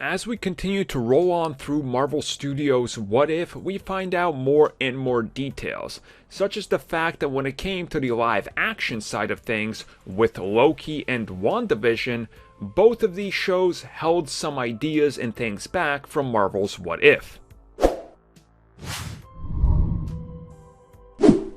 As we continue to roll on through Marvel Studios' What If, we find out more and more details, such as the fact that when it came to the live action side of things, with Loki and WandaVision, both of these shows held some ideas and things back from Marvel's What If.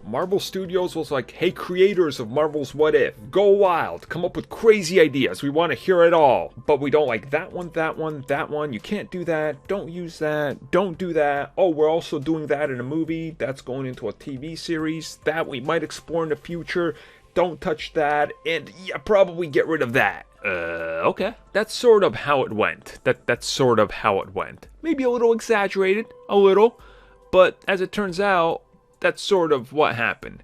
Marvel Studios was like, hey creators of Marvel's What If, go wild, come up with crazy ideas, we want to hear it all. But we don't like that one, you can't do that, don't use that, don't do that. Oh, we're also doing that in a movie, that's going into a TV series, that we might explore in the future, don't touch that, and yeah, probably get rid of that. Okay. That's sort of how it went. That's sort of how it went. Maybe a little exaggerated, a little, but as it turns out, that's sort of what happened.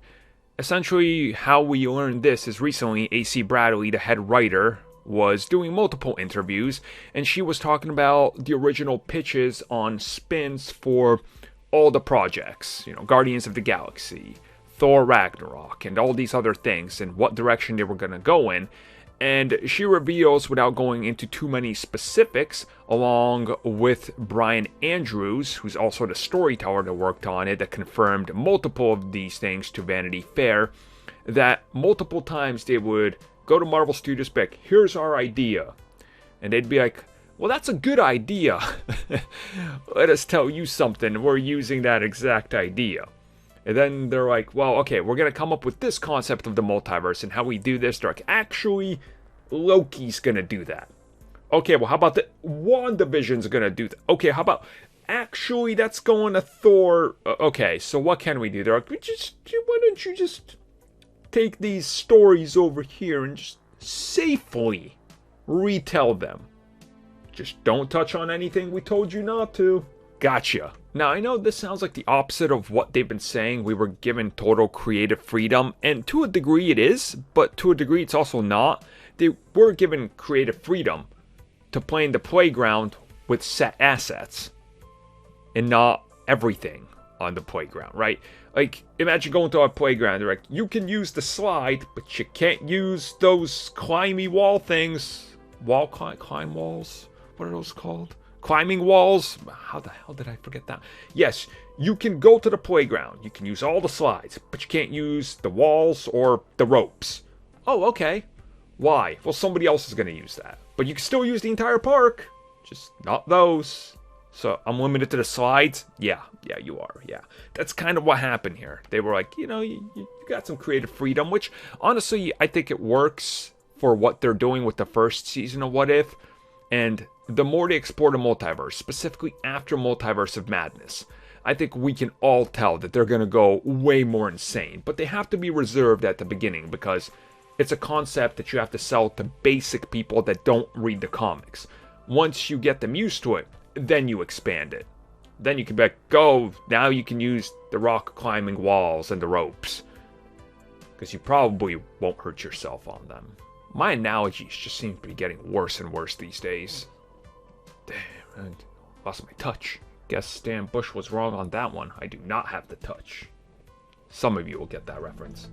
Essentially, how we learned this is recently AC Bradley, the head writer, was doing multiple interviews, and she was talking about the original pitches on spins for all the projects, Guardians of the Galaxy, Thor Ragnarok, and all these other things, and what direction they were going to go in. And she reveals, without going into too many specifics, along with Brian Andrews, who's also the storyteller that worked on it, that confirmed multiple of these things to Vanity Fair, that multiple times they would go to Marvel Studios back, here's our idea. And they'd be like, well, that's a good idea. Let us tell you something, we're using that exact idea. And then they're like, well, okay, we're going to come up with this concept of the multiverse and how we do this. They're like, actually, Loki's going to do that. Okay, well, how about the WandaVision's going to do that? Okay, how about, actually, that's going to Thor. Okay, so what can we do? They're like, why don't you just take these stories over here and just safely retell them? Just don't touch on anything we told you not to. Gotcha. Now, I know this sounds like the opposite of what they've been saying. We were given total creative freedom, and to a degree it is, but to a degree it's also not. They were given creative freedom to play in the playground with set assets, and not everything on the playground, right? Like, imagine going to a playground, they're like, you can use the slide, but you can't use those climby wall things. Climb walls? What are those called? Climbing walls? How the hell did I forget that? Yes, you can go to the playground. You can use all the slides, but you can't use the walls or the ropes. Oh, okay. Why? Well, somebody else is going to use that. But you can still use the entire park, just not those. So I'm limited to the slides? Yeah, you are. Yeah. That's kind of what happened here. They were like, you got some creative freedom, which honestly, I think it works for what they're doing with the first season of What If. And the more they explore the multiverse, specifically after Multiverse of Madness, I think we can all tell that they're going to go way more insane. But they have to be reserved at the beginning because it's a concept that you have to sell to basic people that don't read the comics. Once you get them used to it, then you expand it. Then you can be like, go, now you can use the rock climbing walls and the ropes. Because you probably won't hurt yourself on them. My analogies just seem to be getting worse and worse these days. Damn, I lost my touch. Guess Stan Bush was wrong on that one. I do not have the touch. Some of you will get that reference.